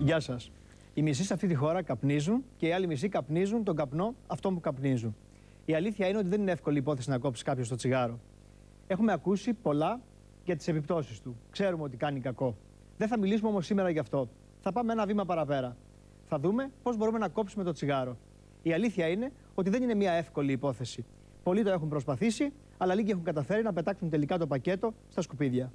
Γεια σας. Οι μισοί σε αυτή τη χώρα καπνίζουν και οι άλλοι μισοί καπνίζουν τον καπνό αυτόν που καπνίζουν. Η αλήθεια είναι ότι δεν είναι εύκολη υπόθεση να κόψει κάποιος το τσιγάρο. Έχουμε ακούσει πολλά για τις επιπτώσεις του. Ξέρουμε ότι κάνει κακό. Δεν θα μιλήσουμε όμως σήμερα γι' αυτό. Θα πάμε ένα βήμα παραπέρα. Θα δούμε πώς μπορούμε να κόψουμε το τσιγάρο. Η αλήθεια είναι ότι δεν είναι μια εύκολη υπόθεση. Πολλοί το έχουν προσπαθήσει, αλλά λίγοι έχουν καταφέρει να πετάξουν τελικά το πακέτο στα σκουπίδια.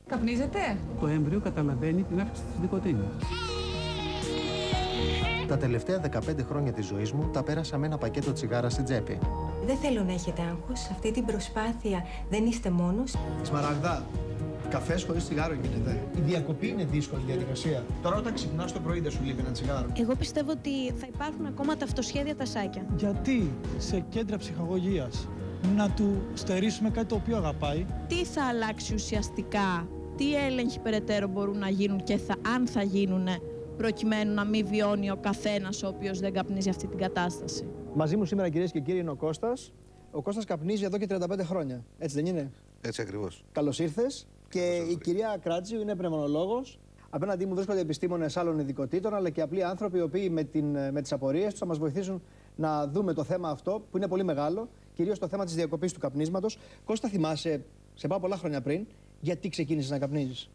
Καπνίζετε? Το έμβριο καταλαβαίνει την αύξηση της νοικοτήνης. Τα τελευταία 15 χρόνια της ζωής μου τα πέρασα με ένα πακέτο τσιγάρα στην τσέπη. Δεν θέλω να έχετε άγχος. Σε αυτή την προσπάθεια δεν είστε μόνος. Σμαραγδά, καφές χωρίς τσιγάρο γίνεται. Η διακοπή είναι δύσκολη διαδικασία. Τώρα, όταν ξυπνάς το πρωί, δεν σου λείπει ένα τσιγάρο. Εγώ πιστεύω ότι θα υπάρχουν ακόμα τα αυτοσχέδια τα σάκια. Γιατί σε κέντρα ψυχαγωγίας να του στερήσουμε κάτι το οποίο αγαπάει? Τι θα αλλάξει ουσιαστικά, τι έλεγχοι περαιτέρω μπορούν να γίνουν και αν θα γίνουν, προκειμένου να μην βιώνει ο καθένας ο οποίος δεν καπνίζει αυτή την κατάσταση. Μαζί μου σήμερα, κυρίες και κύριοι, είναι ο Κώστας. Ο Κώστας καπνίζει εδώ και 35 χρόνια. Έτσι δεν είναι? Έτσι ακριβώς. Καλώς ήρθες. Και η κυρία Κράτσιου είναι πνευμονολόγος. Απέναντί μου βρίσκονται επιστήμονες άλλων ειδικοτήτων, αλλά και απλοί άνθρωποι οι οποίοι με τις απορίες τους θα μας βοηθήσουν να δούμε το θέμα αυτό, που είναι πολύ μεγάλο, κυρίως το θέμα της διακοπής του καπνίσματος. Κώστα, θυμάσαι, σε πάω πολλά χρόνια πριν, γιατί ξεκίνησες να καπνίζεις?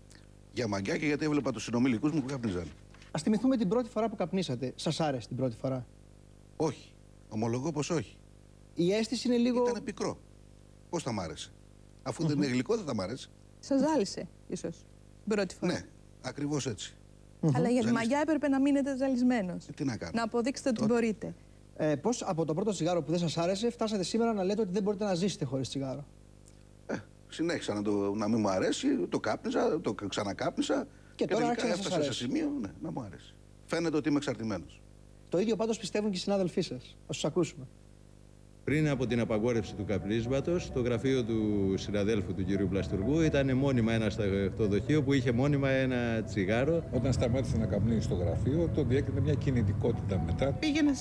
Για μαγκιά και γιατί έβλεπα τους συνομιλικούς μου που καπνίζαν. Ας θυμηθούμε την πρώτη φορά που καπνίσατε. Σας άρεσε την πρώτη φορά? Όχι. Ομολογώ πως όχι. Η αίσθηση είναι λίγο. Ήταν πικρό. Πώς θα μ' άρεσε? Αφού δεν είναι γλυκό, δεν θα μ' άρεσε. Σας ζάλισε, ίσως, την πρώτη φορά. Ναι, ακριβώς έτσι. Αλλά για τη μαγιά έπρεπε να μείνετε ζαλισμένος. Τι να κάνω. Να αποδείξετε ότι μπορείτε. Πώς από το πρώτο τσιγάρο που δεν σας άρεσε φτάσατε σήμερα να λέτε ότι δεν μπορείτε να ζήσετε χωρίς τσιγάρο? Συνέχισα να μην μου αρέσει, το κάπνιζα, το ξανακάπνιζα και τώρα τελικά έφτασα σε σημείο να μου αρέσει. Φαίνεται ότι είμαι εξαρτημένος. Το ίδιο πάντως πιστεύουν και οι συνάδελφοί σας. Ας τους ακούσουμε. Πριν από την απαγόρευση του καπνίσματος, το γραφείο του συναδέλφου του κυρίου Πλαστουργού ήταν μόνιμα ένα σταχτοδοχείο που είχε μόνιμα ένα τσιγάρο. Όταν σταμάτησε να καπνίζει στο γραφείο, το διέκρινε μια κινητικότητα μετά. Πήγαινε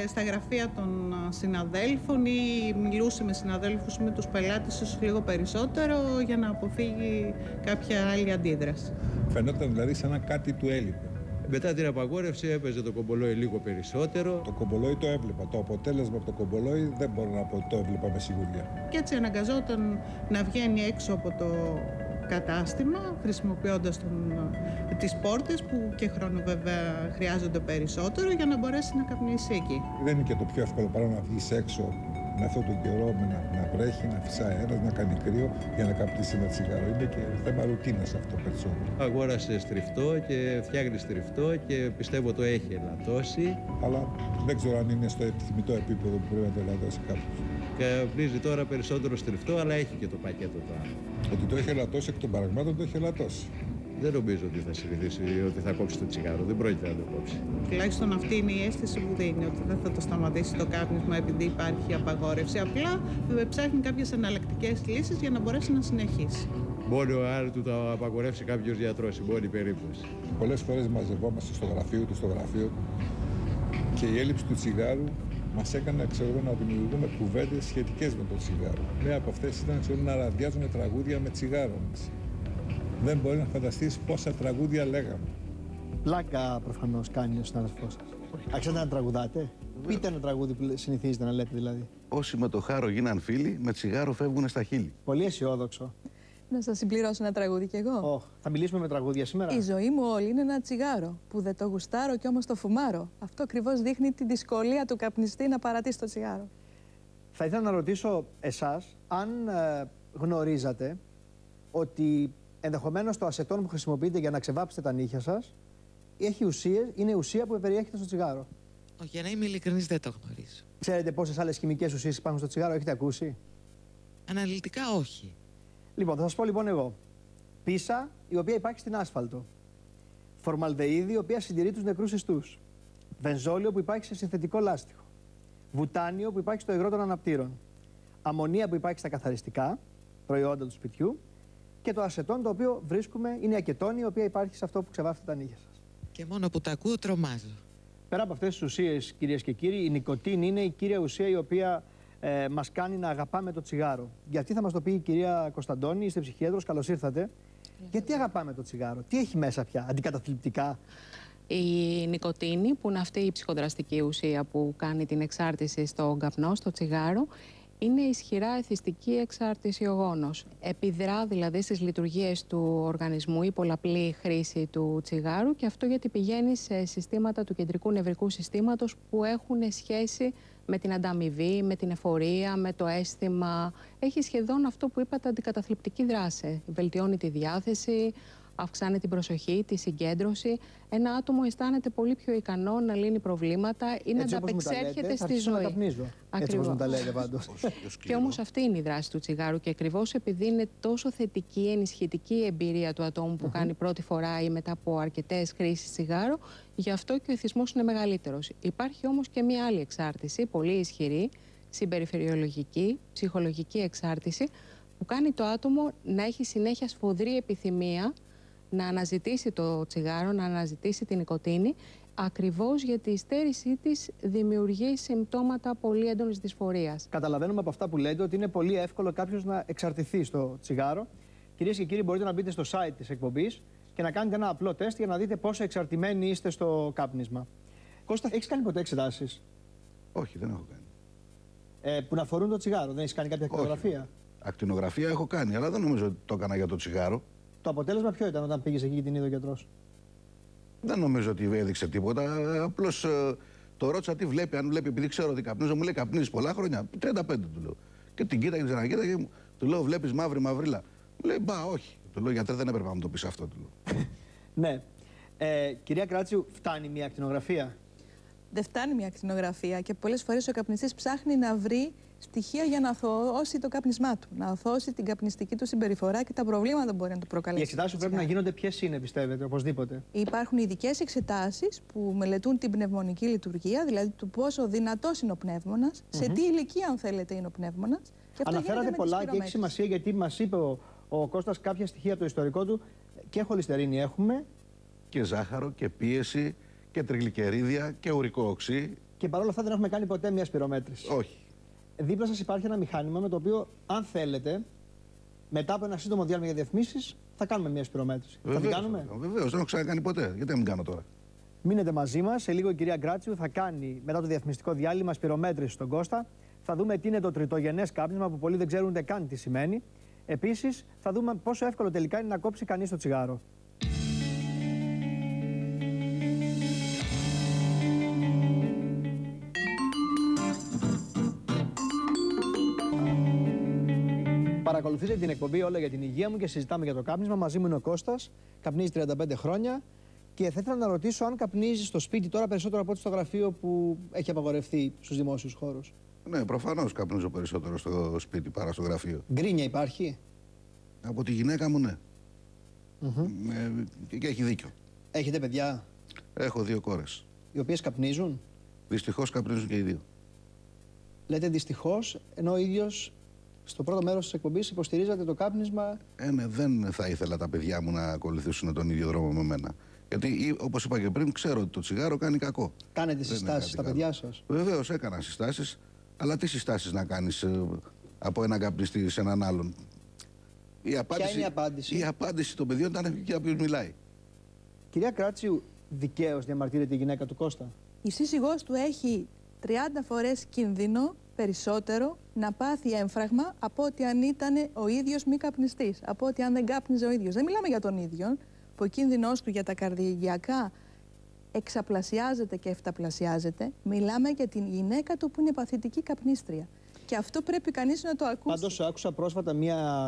στα γραφεία των συναδέλφων ή μιλούσε με συναδέλφους, με τους πελάτες ίσως λίγο περισσότερο, για να αποφύγει κάποια άλλη αντίδραση. Φαινόταν δηλαδή σαν να κάτι του έλειπε. Μετά την απαγόρευση έπαιζε το κομπολόι λίγο περισσότερο. Το κομπολόι το έβλεπα. Το αποτέλεσμα από το κομπολόι δεν μπορώ να πω ότι το έβλεπα με σιγουριά. Και έτσι αναγκαζόταν να βγαίνει έξω από το κατάστημα, χρησιμοποιώντας τις πόρτες που και χρόνο βέβαια χρειάζονται περισσότερο για να μπορέσει να καπνίσει εκεί. Δεν είναι και το πιο εύκολο παρά να βγεις έξω με αυτόν τον καιρό, να βρέχει, να φυσάει αέρας, να κάνει κρύο για να καπνίσει ένα τσιγάρο. Είναι και θέμα ρουτίνας αυτό περισσότερο. Αγόρασε στριφτό και φτιάχνει στριφτό και πιστεύω το έχει ελαττώσει. Αλλά δεν ξέρω αν είναι στο επιθυμητό επίπεδο που πρέπει να το ελαττώσει κάποιος. Καπνίζει τώρα περισσότερο στριφτό, αλλά έχει και το πακέτο το άλλο. Ότι το έχει ελαττώσει εκ των πραγμάτων, το έχει ελαττώσει. Δεν νομίζω ότι θα συνηθίσει ότι θα κόψει το τσιγάρο. Δεν πρόκειται να το κόψει. Τουλάχιστον αυτή είναι η αίσθηση που δίνει, ότι δεν θα το σταματήσει το κάπνισμα επειδή υπάρχει απαγόρευση. Απλά ψάχνει κάποιες εναλλακτικές λύσεις για να μπορέσει να συνεχίσει. Μπορεί αν του το απαγορεύσει κάποιος γιατρός, η μόνη περίπτωση. Πολλές φορές μαζευόμαστε στο γραφείο του, και η έλλειψη του τσιγάρου μας έκανε να δημιουργούμε κουβέντες σχετικές με το τσιγάρο. Μία από αυτές ήταν να ραδιάζουμε τραγούδια με τσιγάρο μας. Δεν μπορεί να φανταστείς πόσα τραγούδια λέγαμε. Πλάκα προφανώς κάνει ο συνάδελφός σας. Άρχισατε να τραγουδάτε? Πείτε ένα τραγούδι που συνηθίζετε να λέτε δηλαδή. Όσοι με το χάρο γίναν φίλοι, με τσιγάρο φεύγουν στα χείλη. Πολύ αισιόδοξο. Να σας συμπληρώσω ένα τραγούδι κι εγώ. Θα μιλήσουμε με τραγούδια σήμερα. Η ζωή μου όλη είναι ένα τσιγάρο που δεν το γουστάρω κι όμως το φουμάρω. Αυτό ακριβώς δείχνει τη δυσκολία του καπνιστή να παρατήσει το τσιγάρο. Θα ήθελα να ρωτήσω εσάς αν γνωρίζατε ότι ενδεχομένως το ασετόν που χρησιμοποιείτε για να ξεβάψετε τα νύχια σας είναι ουσία που περιέχεται στο τσιγάρο. Όχι, για να είμαι ειλικρινής δεν το γνωρίζω. Ξέρετε πόσες άλλες χημικές ουσίες υπάρχουν στο τσιγάρο, έχετε ακούσει? Αναλυτικά όχι. Λοιπόν, θα σας πω λοιπόν εγώ. Πίσα, η οποία υπάρχει στην άσφαλτο. Φορμαλδεΐδη, η οποία συντηρεί τους νεκρούς ιστούς. Βενζόλιο που υπάρχει σε συνθετικό λάστιχο. Βουτάνιο που υπάρχει στο υγρό των αναπτήρων. Αμμονία που υπάρχει στα καθαριστικά, προϊόντα του σπιτιού. Και το ασετόν, το οποίο βρίσκουμε, είναι η ακετόνη, η οποία υπάρχει σε αυτό που ξεβάφετε τα νύχια σας. Και μόνο που τα ακούω τρομάζω. Πέρα από αυτές τις ουσίες, κυρίες και κύριοι, η νοικοτήνη είναι η κύρια ουσία η οποία μας κάνει να αγαπάμε το τσιγάρο. Γιατί θα μας το πει η κυρία Κωνσταντώνη, είστε ψυχίατρος, καλώς ήρθατε. Γιατί αγαπάμε το τσιγάρο, τι έχει μέσα πια, αντικαταθλιπτικά? Η νοικοτήνη, που είναι αυτή η ψυχοδραστική ουσία που κάνει την εξάρτηση στον καπνό, στο τσιγάρο, είναι ισχυρά εθιστική εξάρτηση ογόνος. Επιδρά δηλαδή στις λειτουργίες του οργανισμού η πολλαπλή χρήση του τσιγάρου, και αυτό γιατί πηγαίνει σε συστήματα του κεντρικού νευρικού συστήματος που έχουν σχέση με την ανταμοιβή, με την εφορία, με το αίσθημα. Έχει σχεδόν αυτό που είπατε, αντικαταθλιπτική δράση. Βελτιώνει τη διάθεση, αυξάνει την προσοχή, τη συγκέντρωση. Ένα άτομο αισθάνεται πολύ πιο ικανό να λύνει προβλήματα ή να ανταπεξέρχεται στη ζωή. Έτσι όπως μου τα λέτε πάντως. Και όμως αυτή είναι η δράση του τσιγάρου, και ακριβώς επειδή είναι τόσο θετική, ενισχυτική η εμπειρία του ατόμου που κάνει πρώτη φορά ή μετά από αρκετές χρήσεις τσιγάρο, γι' αυτό και ο εθισμός είναι μεγαλύτερος. Υπάρχει όμως και μία άλλη εξάρτηση, πολύ ισχυρή, συμπεριφερειολογική, ψυχολογική εξάρτηση, που κάνει το άτομο να έχει συνέχεια σφοδρή επιθυμία να αναζητήσει το τσιγάρο, να αναζητήσει την νοικοτήνη, ακριβώς γιατί η στέρησή της δημιουργεί συμπτώματα πολύ έντονης δυσφορίας. Καταλαβαίνουμε από αυτά που λέτε ότι είναι πολύ εύκολο κάποιος να εξαρτηθεί στο τσιγάρο. Κυρίες και κύριοι, μπορείτε να μπείτε στο site της εκπομπής και να κάνετε ένα απλό τεστ για να δείτε πόσο εξαρτημένοι είστε στο κάπνισμα. Κώστα, έχεις κάνει ποτέ εξετάσεις? Όχι, δεν έχω κάνει. Που να αφορούν το τσιγάρο, δεν έχεις κάνει κάποια ακτινογραφία? Ακτινογραφία έχω κάνει, αλλά δεν νομίζω ότι το έκανα για το τσιγάρο. Το αποτέλεσμα ποιο ήταν όταν πήγες εκεί και την είδε ο γιατρός? Δεν νομίζω ότι έδειξε τίποτα. Απλώς το ρώτησα τι βλέπει. Αν βλέπει, επειδή ξέρω ότι καπνίζω, μου λέει καπνίζεις πολλά χρόνια. 35 του λέω. Και την κοίταγε, ξανακοίταγε, του λέω βλέπεις μαύρη μαυρίλα. Μου λέει μπα, όχι. Του λέω γιατρέ, δεν έπρεπε να μου το πεις αυτό. Του λέω. Ναι. Κυρία Κράτσιου, φτάνει μια ακτινογραφία? Δεν φτάνει μια ακτινογραφία, και πολλές φορές ο καπνιστής ψάχνει να βρει στοιχεία για να αθωώσει το κάπνισμά του, να αθωώσει την καπνιστική του συμπεριφορά και τα προβλήματα που μπορεί να του προκαλέσει. Οι εξετάσεις που πρέπει να γίνονται ποιες είναι, πιστεύετε, οπωσδήποτε? Υπάρχουν ειδικές εξετάσεις που μελετούν την πνευμονική λειτουργία, δηλαδή του πόσο δυνατός είναι ο πνεύμονας, σε τι ηλικία, αν θέλετε, είναι ο πνεύμονας. Αναφέρατε πολλά και έχει σημασία, γιατί μας είπε ο Κώστας κάποια στοιχεία από το ιστορικό του. Και χολυστερίνη έχουμε. Και ζάχαρο και πίεση και τριγλικερίδια και ουρικό οξύ. Και παρόλα αυτά δεν έχουμε κάνει ποτέ μια σπυρομέτρηση. Όχι. Δίπλα σας υπάρχει ένα μηχάνημα με το οποίο, αν θέλετε, μετά από ένα σύντομο διάλειμμα για διαφημίσεις, θα κάνουμε μια σπυρομέτρηση. Βεβαίως, θα την κάνουμε? Βεβαίως, δεν έχω ξανακάνει ποτέ. Γιατί να μην κάνω τώρα? Μείνετε μαζί μας. Σε λίγο η κυρία Γκράτσιου θα κάνει μετά το διαφημιστικό διάλειμμα σπυρομέτρηση στον Κώστα. Θα δούμε τι είναι το τριτογενές κάπνισμα, που πολλοί δεν ξέρουν ούτε καν τι σημαίνει. Επίσης, θα δούμε πόσο εύκολο τελικά είναι να κόψει κανείς το τσιγάρο. Παρακολουθείτε την εκπομπή Όλα για την Υγεία μου και συζητάμε για το κάπνισμα. Μαζί μου είναι ο Κώστας, καπνίζει 35 χρόνια και θα ήθελα να ρωτήσω αν καπνίζει στο σπίτι τώρα περισσότερο από ό,τι στο γραφείο που έχει απαγορευτεί στους δημόσιους χώρους. Ναι, προφανώς καπνίζω περισσότερο στο σπίτι παρά στο γραφείο. Γκρίνια υπάρχει? Από τη γυναίκα μου, ναι. Και έχει δίκιο. Έχετε παιδιά? Έχω 2 κόρες. Οι οποίες καπνίζουν? Δυστυχώς καπνίζουν και οι 2. Λέτε δυστυχώς, ενώ ο ίδιος στο πρώτο μέρος της εκπομπής υποστηρίζατε το κάπνισμα. Ναι, δεν θα ήθελα τα παιδιά μου να ακολουθήσουν τον ίδιο δρόμο με μένα. Γιατί, όπως είπα και πριν, ξέρω ότι το τσιγάρο κάνει κακό. Κάνετε συστάσεις στα παιδιά σας? Βεβαίως, έκανα συστάσεις. Αλλά τι συστάσεις να κάνεις από έναν καπνιστή σε έναν άλλον? Ποια είναι η απάντηση? Η απάντηση των παιδιών ήταν εκεί όποιος μιλάει. Κυρία Κράτσιου, δικαίως διαμαρτύρεται η γυναίκα του Κώστα? Η σύζυγός του έχει 30 φορές κίνδυνο περισσότερο να πάθει έμφραγμα από ότι αν ήταν ο ίδιος μη καπνιστής, από ότι αν δεν κάπνιζε ο ίδιος. Δεν μιλάμε για τον ίδιο, που ο κίνδυνος του για τα καρδιαγγειακά εξαπλασιάζεται και εφταπλασιάζεται. Μιλάμε για την γυναίκα του που είναι παθητική καπνίστρια. Και αυτό πρέπει κανείς να το ακούσει. Πάντως, άκουσα πρόσφατα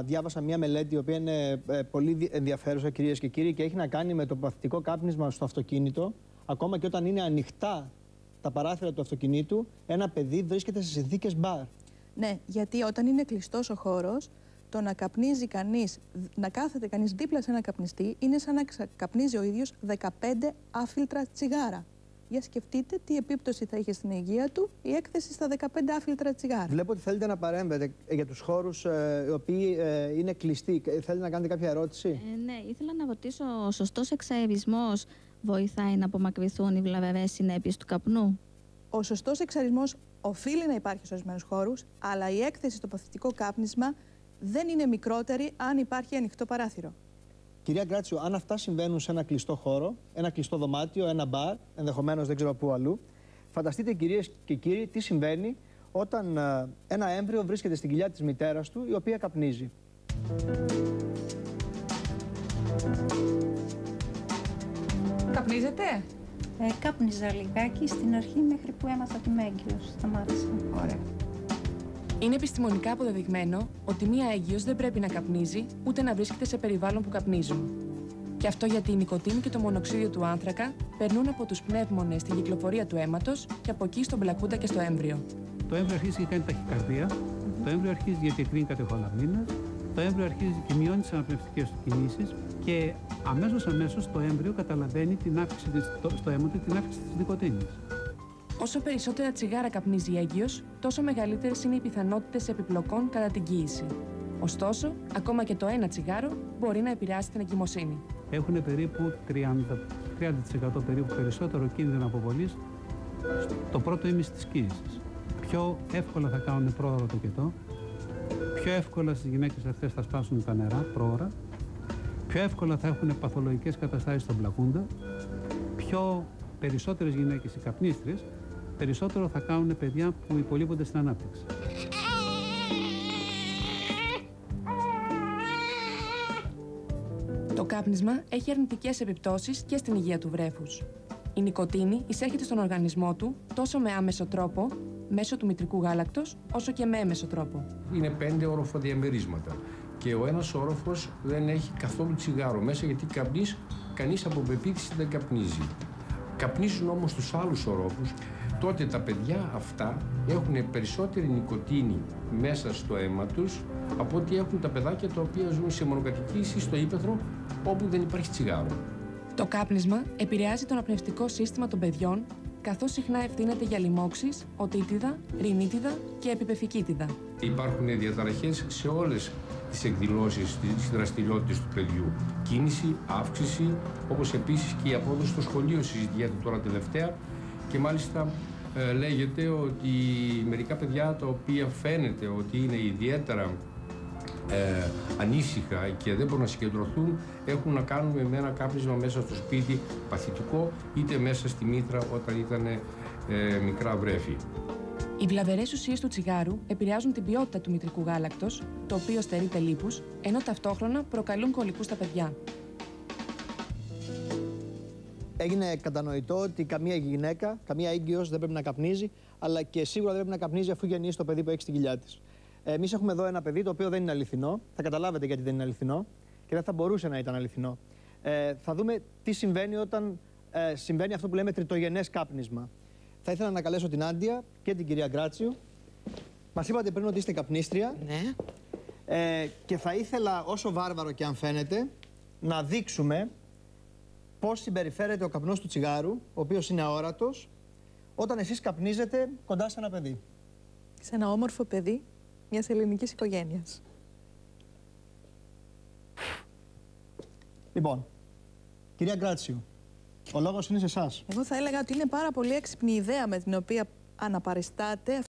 διάβασα μια μελέτη, η οποία είναι πολύ ενδιαφέρουσα, κυρίες και κύριοι, και έχει να κάνει με το παθητικό κάπνισμα στο αυτοκίνητο. Ακόμα και όταν είναι ανοιχτά τα παράθυρα του αυτοκινήτου, ένα παιδί βρίσκεται σε συνθήκες μπαρ. Ναι, γιατί όταν είναι κλειστός ο χώρος, το να καπνίζει κανείς, να κάθεται κανείς δίπλα σε ένα καπνιστή, είναι σαν να καπνίζει ο ίδιος 15 άφιλτρα τσιγάρα. Για σκεφτείτε τι επίπτωση θα είχε στην υγεία του η έκθεση στα 15 άφιλτρα τσιγάρα. Βλέπω ότι θέλετε να παρέμβετε για τους χώρους οι οποίοι είναι κλειστοί. Θέλετε να κάνετε κάποια ερώτηση? Ναι, ήθελα να ρωτήσω, ο σωστός εξαερισμός βοηθάει να απομακρυνθούν οι βλαβερές συνέπειες του καπνού? Ο σωστός εξαρισμός οφείλει να υπάρχει σε ορισμένους χώρους, αλλά η έκθεση στο παθητικό κάπνισμα δεν είναι μικρότερη αν υπάρχει ανοιχτό παράθυρο. Κυρία Γκράτσιο, αν αυτά συμβαίνουν σε ένα κλειστό χώρο, ένα κλειστό δωμάτιο, ένα μπαρ, ενδεχομένως δεν ξέρω πού αλλού, φανταστείτε κυρίες και κύριοι τι συμβαίνει όταν ένα έμβριο βρίσκεται στην κοιλιά της μητέρας του, η οποία καπνίζει. Καπνίζετε? Κάπνιζα λιγάκι στην αρχή μέχρι που έμαθα ότι είμαι έγκυος. Σταμάτησα. Ωραία. Είναι επιστημονικά αποδεδειγμένο ότι μία έγκυος δεν πρέπει να καπνίζει ούτε να βρίσκεται σε περιβάλλον που καπνίζουν. Και αυτό γιατί η νοικοτήνη και το μονοξίδιο του άνθρακα περνούν από τους πνεύμονες στην κυκλοφορία του αίματος και από εκεί στον πλακούντα και στο έμβριο. Το έμβριο αρχίζει και κάνει ταχυκαρδία, το έμβριο αρχίζει γιατί εκρίνει κατεχολαμίνες, το έμβριο αρχίζει και μειώνει τις αναπνευστικές του κινήσεις και αμέσως το έμβριο καταλαβαίνει την αύξηση στο αίμα του την αύξηση της νοικοτήνης. Όσο περισσότερα τσιγάρα καπνίζει η έγκυος, τόσο μεγαλύτερες είναι οι πιθανότητες επιπλοκών κατά την κοίηση. Ωστόσο, ακόμα και το ένα τσιγάρο μπορεί να επηρεάσει την εγκυμοσύνη. Έχουν περίπου 30% περίπου περισσότερο κίνδυνο αποβολής στο πρώτο ήμιση της κοίησης. Πιο εύκολα θα κάνουν πρόωρο το κετό, πιο εύκολα στις γυναίκες αυτές θα σπάσουν τα νερά πρόωρα, πιο εύκολα θα έχουν παθολογικές καταστάσεις στον πλακούντα, πιο περισσότερες γυναίκες οι καπνίστριες, περισσότερο θα κάνουν παιδιά που υπολείπονται στην ανάπτυξη. Το κάπνισμα έχει αρνητικές επιπτώσεις και στην υγεία του βρέφους. Η νοικοτήνη εισέρχεται στον οργανισμό του τόσο με άμεσο τρόπο, μέσω του μητρικού γάλακτος, όσο και με έμεσο τρόπο. Είναι 5 οροφοδιαμερίσματα και ο ένας όροφος δεν έχει καθόλου τσιγάρο μέσα, γιατί κανείς από πεποίθηση δεν καπνίζει. Καπνίζουν όμως τους άλλους ορόφους, τότε τα παιδιά αυτά έχουν περισσότερη νοικοτήνη μέσα στο αίμα τους από ότι έχουν τα παιδάκια τα οποία ζουν σε μονοκατοικίες ή στο ύπαιθρο όπου δεν υπάρχει τσιγάρο. Το κάπνισμα επηρεάζει το αναπνευστικό σύστημα των παιδιών, καθώς συχνά ευθύνεται για λοιμώξεις, οτίτιδα, ρινίτιδα και επιπεφικίτιδα. Υπάρχουν διαταραχές σε όλες τις εκδηλώσεις, τις δραστηριότητες του παιδιού. Κίνηση, αύξηση, όπως επίσης και η απόδοση στο σχολείο συζητιέται τώρα τελευταία και μάλιστα λέγεται ότι μερικά παιδιά τα οποία φαίνεται ότι είναι ιδιαίτερα ανήσυχα και δεν μπορούν να συγκεντρωθούν έχουν να κάνουν με ένα κάπνισμα μέσα στο σπίτι παθητικό, είτε μέσα στη μήτρα όταν ήταν μικρά βρέφη. Οι βλαβερές ουσίες του τσιγάρου επηρεάζουν την ποιότητα του μητρικού γάλακτος, το οποίο στερείται λίπους, ενώ ταυτόχρονα προκαλούν κολικούς στα παιδιά. Έγινε κατανοητό ότι καμία γυναίκα, καμία έγκυος δεν πρέπει να καπνίζει, αλλά και σίγουρα δεν πρέπει να καπνίζει αφού γεννήσει το παιδί που έχει στην κοιλιά της. Εμείς έχουμε εδώ ένα παιδί το οποίο δεν είναι αληθινό. Θα καταλάβετε γιατί δεν είναι αληθινό και δεν θα μπορούσε να ήταν αληθινό. Θα δούμε τι συμβαίνει όταν συμβαίνει αυτό που λέμε τριτογενές κάπνισμα. Θα ήθελα να καλέσω την Άντια και την κυρία Γκράτσιο. Μας είπατε πριν ότι είστε καπνίστρια. Ναι. Και θα ήθελα, όσο βάρβαρο και αν φαίνεται, να δείξουμε πώς συμπεριφέρεται ο καπνός του τσιγάρου, ο οποίος είναι αόρατος, όταν εσείς καπνίζετε κοντά σε ένα παιδί. Σε ένα όμορφο παιδί μιας ελληνικής οικογένειας. Λοιπόν, κυρία Γκράτσιο, ο λόγος είναι σε εσάς. Εγώ θα έλεγα ότι είναι πάρα πολύ έξυπνη ιδέα με την οποία αναπαριστάτε